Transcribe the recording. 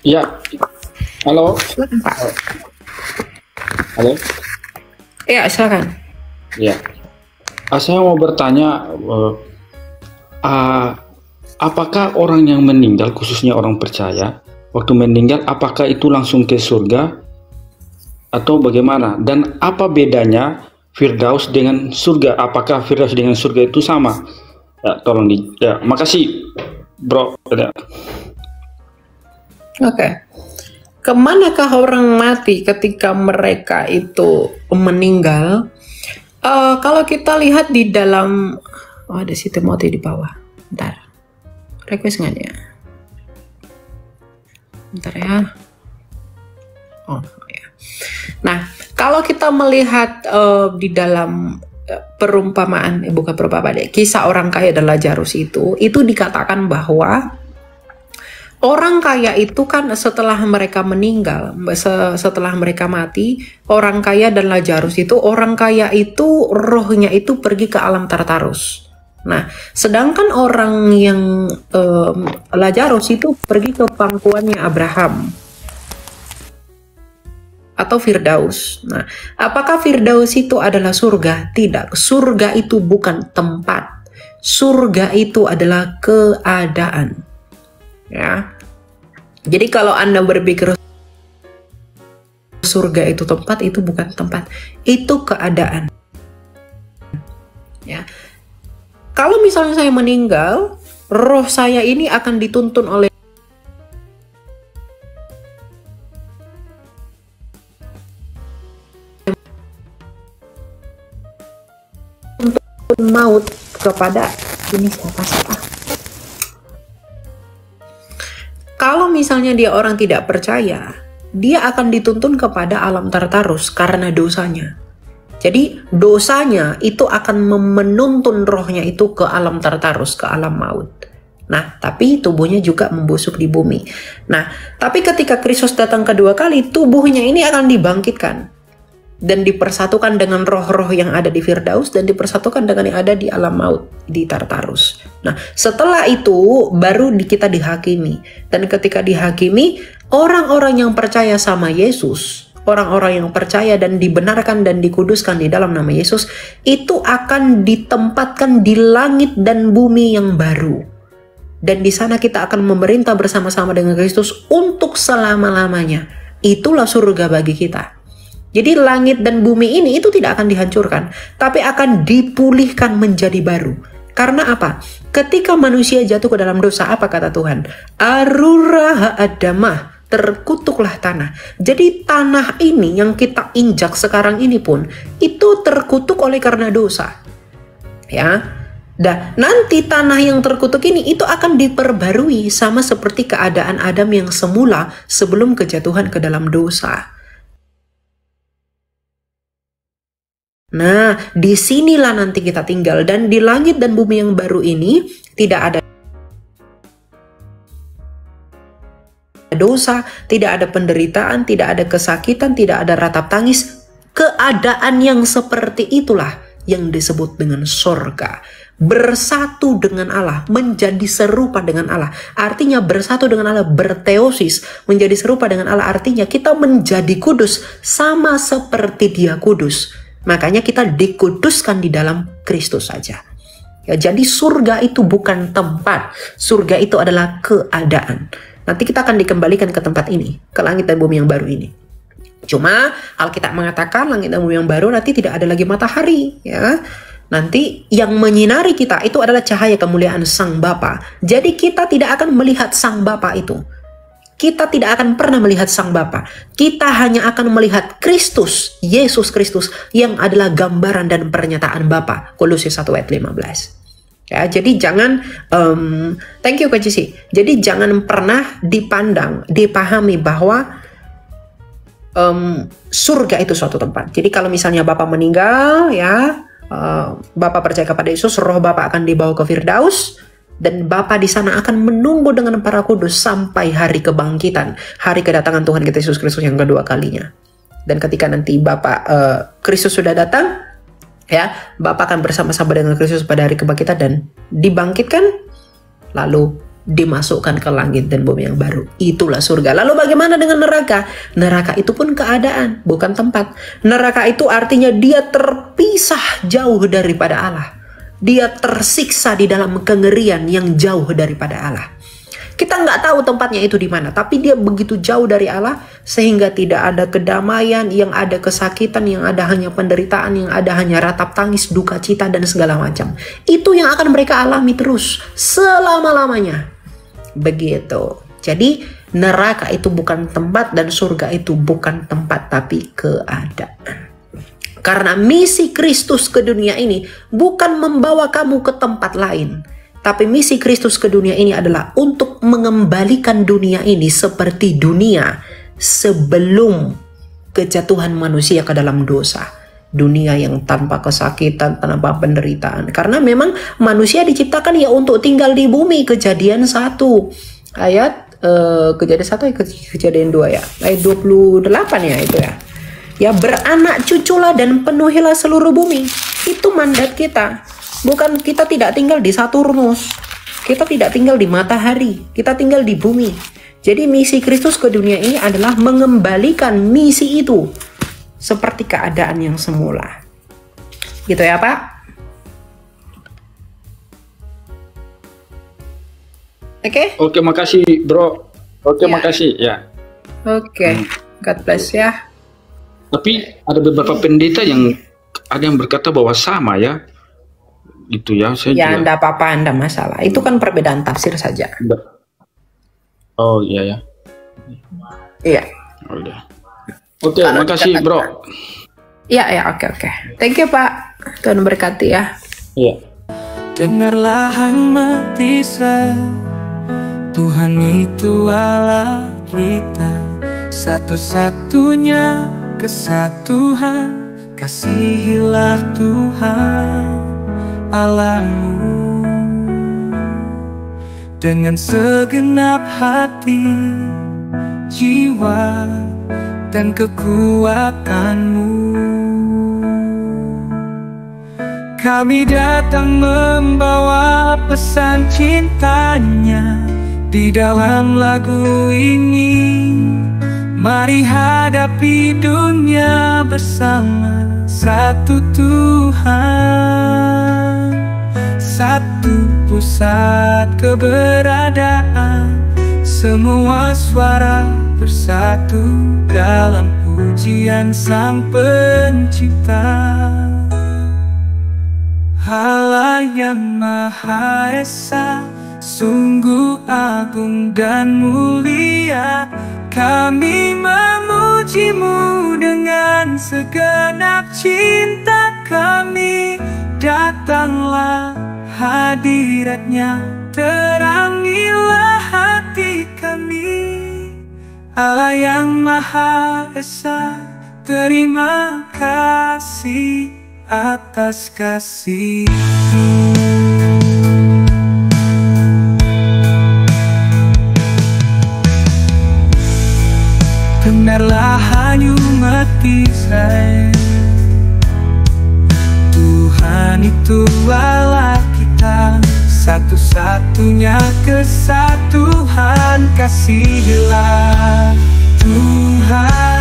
Ya, halo. Silakan Pak. Halo. Ya, silakan. Ya, saya mau bertanya, apakah orang yang meninggal, khususnya orang percaya, waktu meninggal, apakah itu langsung ke surga atau bagaimana? Dan apa bedanya Firdaus dengan surga? Apakah Firdaus dengan surga itu sama? Ya, tolong ya, makasih, Bro. Ya. Oke. Kemanakah orang mati ketika mereka itu meninggal? Kalau kita lihat di dalam, ada si Timothy di bawah. Bentar. Request nggak ya? Bentar ya. Oh ya. Nah, kalau kita melihat di dalam perumpamaan, bukan perumpamaan deh, kisah orang kaya dan Lazarus itu dikatakan bahwa orang kaya itu kan setelah mereka meninggal, setelah mereka mati, orang kaya dan Lazarus itu, orang kaya itu rohnya itu pergi ke alam Tartarus. Nah, sedangkan orang yang Lazarus itu pergi ke pangkuannya Abraham atau Firdaus. Nah, apakah Firdaus itu adalah surga? Tidak, surga itu bukan tempat. Surga itu adalah keadaan. Ya. Jadi kalau Anda berpikir surga itu tempat, itu bukan tempat. Itu keadaan. Ya. Kalau misalnya saya meninggal, roh saya ini akan dituntun oleh maut kepada ini siapa? Kalau misalnya dia orang tidak percaya, dia akan dituntun kepada alam Tartarus karena dosanya. Jadi dosanya itu akan menuntun rohnya itu ke alam Tartarus, ke alam maut. Nah, tapi tubuhnya juga membusuk di bumi. Nah, tapi ketika Kristus datang kedua kali, tubuhnya ini akan dibangkitkan dan dipersatukan dengan roh-roh yang ada di Firdaus dan dipersatukan dengan yang ada di alam maut di Tartarus. Nah, setelah itu baru kita dihakimi. Dan ketika dihakimi, orang-orang yang percaya sama Yesus, orang-orang yang percaya dan dibenarkan dan dikuduskan di dalam nama Yesus, itu akan ditempatkan di langit dan bumi yang baru. Dan di sana kita akan memerintah bersama-sama dengan Kristus untuk selama-lamanya. Itulah surga bagi kita. Jadi langit dan bumi ini itu tidak akan dihancurkan, tapi akan dipulihkan menjadi baru. Karena apa? Ketika manusia jatuh ke dalam dosa, apa kata Tuhan? Arura adamah, terkutuklah tanah. Jadi tanah ini yang kita injak sekarang ini pun, itu terkutuk oleh karena dosa. Ya. Dan nanti tanah yang terkutuk ini itu akan diperbarui sama seperti keadaan Adam yang semula sebelum kejatuhan ke dalam dosa. Nah, disinilah nanti kita tinggal, dan di langit dan bumi yang baru ini tidak ada dosa, tidak ada penderitaan, tidak ada kesakitan, tidak ada ratap tangis. Keadaan yang seperti itulah yang disebut dengan surga. Bersatu dengan Allah, menjadi serupa dengan Allah. Artinya bersatu dengan Allah, berteosis, menjadi serupa dengan Allah. Artinya kita menjadi kudus sama seperti Dia kudus. Makanya kita dikuduskan di dalam Kristus saja. Ya, jadi surga itu bukan tempat. Surga itu adalah keadaan. Nanti kita akan dikembalikan ke tempat ini, ke langit dan bumi yang baru ini. Cuma Alkitab mengatakan langit dan bumi yang baru nanti tidak ada lagi matahari. Ya. Nanti yang menyinari kita itu adalah cahaya kemuliaan Sang Bapa. Jadi kita tidak akan melihat Sang Bapa itu. Kita tidak akan pernah melihat Sang Bapa. Kita hanya akan melihat Kristus, Yesus Kristus, yang adalah gambaran dan pernyataan Bapa. Kolose 1 ayat 15. Ya, jadi jangan, thank you Kak Cici. Jadi jangan pernah dipahami bahwa surga itu suatu tempat. Jadi kalau misalnya Bapak meninggal, ya, Bapak percaya kepada Yesus, roh Bapak akan dibawa ke Firdaus. Dan Bapa di sana akan menunggu dengan para kudus sampai hari kebangkitan, hari kedatangan Tuhan kita Yesus Kristus yang kedua kalinya. Dan ketika nanti Bapa Kristus sudah datang, ya, Bapa akan bersama-sama dengan Kristus pada hari kebangkitan dan dibangkitkan, lalu dimasukkan ke langit dan bumi yang baru. Itulah surga. Lalu bagaimana dengan neraka? Neraka itu pun keadaan, bukan tempat. Neraka itu artinya dia terpisah jauh daripada Allah. Dia tersiksa di dalam kengerian yang jauh daripada Allah. Kita nggak tahu tempatnya itu di mana, tapi dia begitu jauh dari Allah sehingga tidak ada kedamaian, yang ada kesakitan, yang ada hanya penderitaan, yang ada hanya ratap tangis, duka cita dan segala macam. Itu yang akan mereka alami terus selama-lamanya. Begitu. Jadi neraka itu bukan tempat dan surga itu bukan tempat tapi keadaan. Karena misi Kristus ke dunia ini bukan membawa kamu ke tempat lain. Tapi misi Kristus ke dunia ini adalah untuk mengembalikan dunia ini seperti dunia sebelum kejatuhan manusia ke dalam dosa. Dunia yang tanpa kesakitan, tanpa penderitaan. Karena memang manusia diciptakan ya untuk tinggal di bumi. Kejadian 1 ayat kejadian 1 kejadian 2 ya. Ayat 28 ya itu ya. Ya beranak cuculah dan penuhilah seluruh bumi. Itu mandat kita. Bukan kita tidak tinggal di Saturnus. Kita tidak tinggal di matahari. Kita tinggal di bumi. Jadi misi Kristus ke dunia ini adalah mengembalikan misi itu seperti keadaan yang semula. Gitu ya Pak? Oke? Oke, makasih bro. Oke, Ya. makasih ya. Oke. God bless ya. Tapi ada beberapa pendeta yang ada yang berkata bahwa sama ya. Gitu ya, saya Ya, juga. enggak apa-apa, enggak masalah. Itu kan perbedaan tafsir saja. Oh iya ya. Iya. Oh, udah. Oke, makasih bro. Iya, ya, oke. Thank you, Pak. Tuhan berkati ya. Iya. Dengarlah hamba Israel, Tuhan itu Allah kita, satu-satunya kesatuan, kasihilah Tuhan Allahmu dengan segenap hati, jiwa, dan kekuatanmu. Kami datang membawa pesan cintanya di dalam lagu ini. Mari hadapi dunia bersama, satu Tuhan, satu pusat keberadaan, semua suara bersatu dalam pujian Sang Pencipta. Allah yang Maha Esa, sungguh agung dan mulia. Kami memuji-Mu dengan segenap cinta kami. Datanglah hadirat-Nya, terangilah hati kami. Allah yang Maha Esa, terima kasih atas kasih-Mu. Dengarlah hai umat Israel, Tuhan itu Allah kita, satu-satunya kesatuan, kasihilah Tuhan